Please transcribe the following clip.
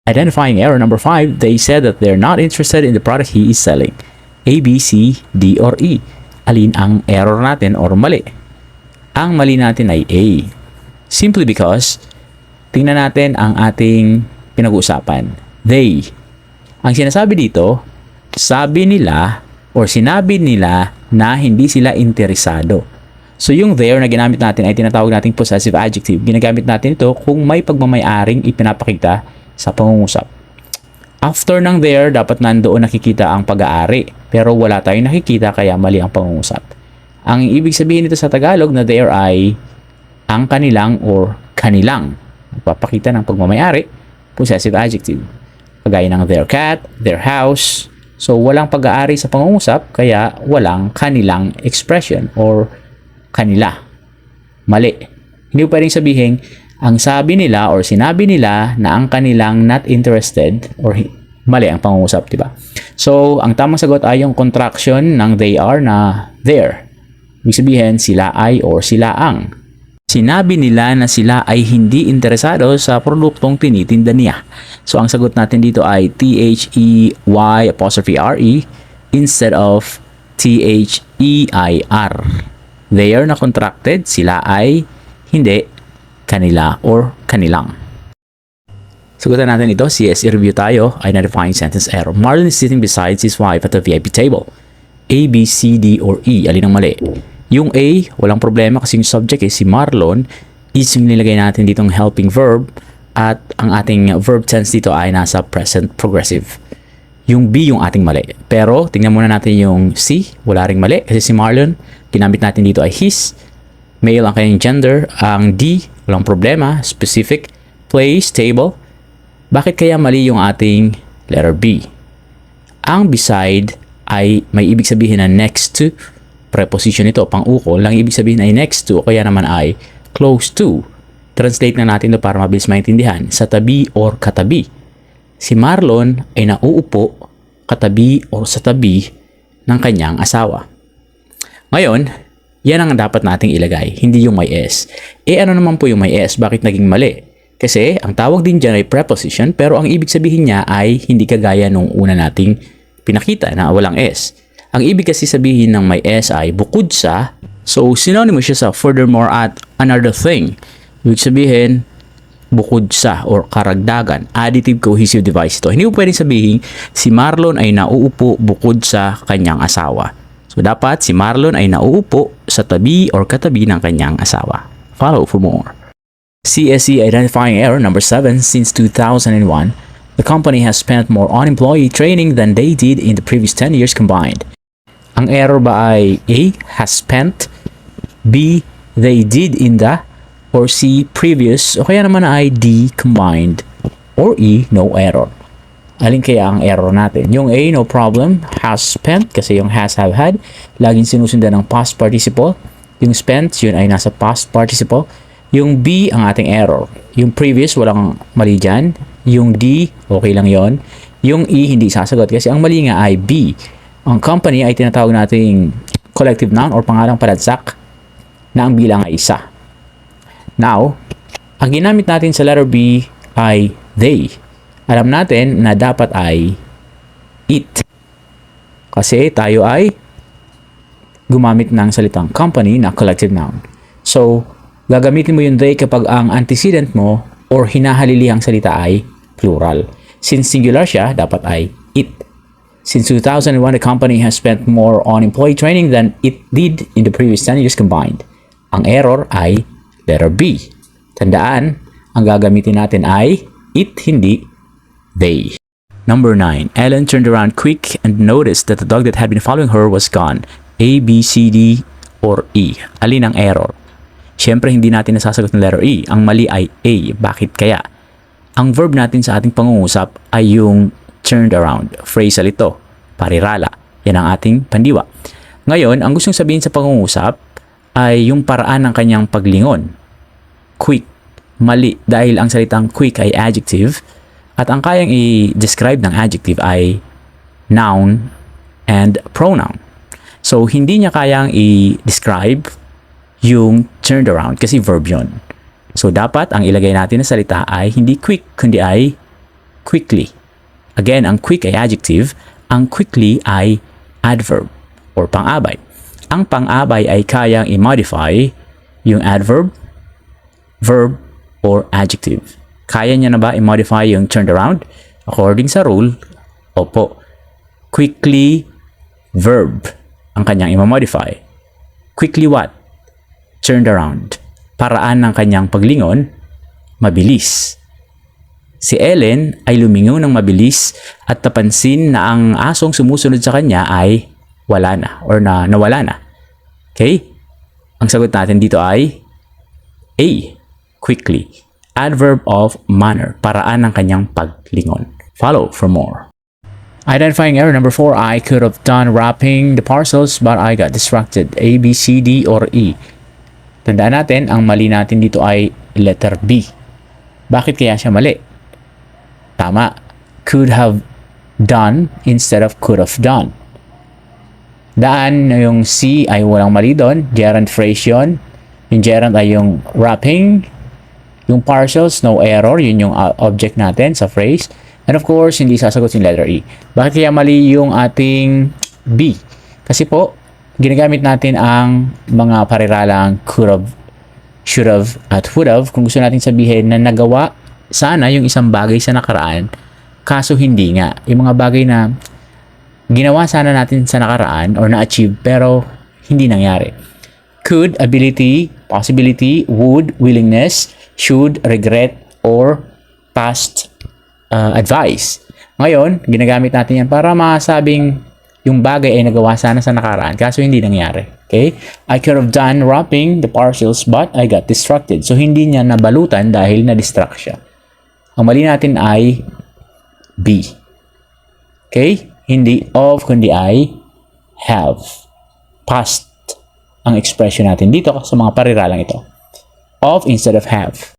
Identifying error number 5, they said that they're not interested in the product he is selling. A, B, C, D, or E. Alin ang error natin or mali? Ang mali natin ay A. Simply because, tingnan natin ang ating pinag-uusapan. They. Ang sinasabi dito, sabi nila or sinabi nila na hindi sila interesado. So yung there na ginamit natin ay tinatawag nating possessive adjective. Ginagamit natin ito kung may pagmamay-aring ipinapakita sa pangungusap. After ng there, dapat nandoon nakikita ang pag-aari. Pero wala tayong nakikita kaya mali ang pangungusap. Ang ibig sabihin nito sa Tagalog na there ay ang kanilang or kanilang. Nagpapakita ng pagmamay-ari, possessive adjective. Kagaya ng their cat, their house. So walang pag-aari sa pangungusap kaya walang kanilang expression or kanila. Mali. Hindi po pwedeng sabihin ang sabi nila or sinabi nila na ang kanilang not interested or mali ang pangungusap, diba? So, ang tamang sagot ay yung contraction ng they are na there. Ibig sabihin, sila ay or sila ang. Sinabi nila na sila ay hindi interesado sa produktong tinitinda niya. So, ang sagot natin dito ay THEY''RE instead of THEIR. They are na contracted, sila ay hindi kanila or kanilang. Sagutan natin ito, CSE review tayo, identifying sentence error. Marlon is sitting beside his wife at the VIP table. A, B, C, D, or E. Alin ang mali? Yung A, walang problema kasi yung subject si Marlon is yung nilagay natin ditong helping verb at ang ating verb tense dito ay nasa present progressive. Yung B yung ating mali. Pero tingnan muna natin yung C, wala ring mali kasi si Marlon, ginamit natin dito ay his. Male ang kanyang gender. Ang D, walang problema, specific, place, table. Bakit kaya mali yung ating letter B? Ang beside ay may ibig sabihin na next to, preposition ito, pang-ukol, lang ibig sabihin ay next to o kaya naman ay close to. Translate na natin ito para mabilis maintindihan, sa tabi or katabi. Si Marlon ay nauupo katabi o sa tabi ng kanyang asawa. Ngayon, yan ang dapat nating ilagay, hindi yung may S. Ano naman po yung may S? Bakit naging mali? Kasi ang tawag din dyan ay preposition pero ang ibig sabihin niya ay hindi kagaya nung una nating pinakita na walang S. Ang ibig kasi sabihin ng may S ay bukod sa, so synonymous siya sa furthermore at another thing. Ibig sabihin, bukod sa or karagdagan, additive cohesive device ito. Hindi po pwedeng sabihin si Marlon ay nauupo bukod sa kanyang asawa. So, dapat si Marlon ay nauupo sa tabi or katabi ng kanyang asawa. Follow for more. CSE identifying error number 7. Since 2001, the company has spent more on employee training than they did in the previous 10 years combined. Ang error ba ay A, has spent, B, they did in the, or C, previous, o kaya naman ay D, combined, or E, no error. Alin kaya ang error natin? Yung A, no problem, has spent, kasi yung has have had, laging sinusundan ng past participle. Yung spent, yun ay nasa past participle. Yung B, ang ating error. Yung previous, walang mali dyan. Yung D, okay lang yon. Yung E, hindi sasagot kasi ang mali nga ay B. Ang company ay tinatawag nating collective noun or pangalang palansak na ang bilang ay isa. Now, ang ginamit natin sa letter B ay they. Alam natin na dapat ay it. Kasi tayo ay gumamit ng salitang company na collective noun. So, gagamitin mo yung they kapag ang antecedent mo or hinahalilihang salita ay plural. Since singular siya, dapat ay it. Since 2001, the company has spent more on employee training than it did in the previous 10 years combined. Ang error ay letter B. Tandaan, ang gagamitin natin ay it, hindi they. Number 9. Ellen turned around quick and noticed that the dog that had been following her was gone. A, B, C, D, or E. Alin ang error? Siyempre, hindi natin nasasagot ng letter E. Ang mali ay A. Bakit kaya? Ang verb natin sa ating pangungusap ay yung turned around. Phrasal ito. Parirala. Yan ang ating pandiwa. Ngayon, ang gustong sabihin sa pangungusap ay yung paraan ng kanyang paglingon. Quick. Mali dahil ang salitang quick ay adjective at ang kayang i-describe ng adjective ay noun and pronoun. So, hindi niya kayang i-describe yung turned around kasi verb yun. So, dapat ang ilagay natin na salita ay hindi quick, kundi ay quickly. Again, ang quick ay adjective, ang quickly ay adverb or pang-abay. Ang pang-abay ay kayang i-modify yung adverb, verb, or adjective. Kaya niya na ba i-modify yung turned around? According sa rule, opo. Quickly, verb ang kanyang i-modify. Quickly what? Turned around. Paraan ng kanyang paglingon, mabilis. Si Ellen ay lumingon ng mabilis at napansin na ang asong sumusunod sa kanya ay wala na or nawala na. Okay? Ang sagot natin dito ay A. Quickly. Adverb of manner. Paraan ng kanyang paglingon. Follow for more. Identifying error number 4. I could have done wrapping the parcels but I got distracted. A, B, C, D, or E. Tandaan natin, ang mali natin dito ay letter B. Bakit kaya siya mali? Tama. Could have done instead of could have done. Daan yung C ay walang mali doon. Gerund phrase yun. Yung gerund ay yung wrapping. Yung parcels, no error. Yun yung object natin sa phrase. And of course, hindi sasagot yung letter E. Bakit kaya mali yung ating B? Kasi po, ginagamit natin ang mga pariralang could have, should have, at would have kung gusto natin sabihin na nagawa sana yung isang bagay sa nakaraan, kaso hindi nga. Yung mga bagay na ginawa sana natin sa nakaraan or na-achieve pero hindi nangyari. Could, ability, possibility, would, willingness, should, regret, or past advice. Ngayon, ginagamit natin yan para masabing yung bagay ay nagawa sana sa nakaraan kaso hindi nangyari. Okay? I could have done wrapping the parcels but I got distracted. So, hindi niya nabalutan dahil na-distract siya. Ang mali natin ay B. Okay? Hindi of, kundi ay have. Past ang expression natin dito sa mga pariralang ito. Of instead of have.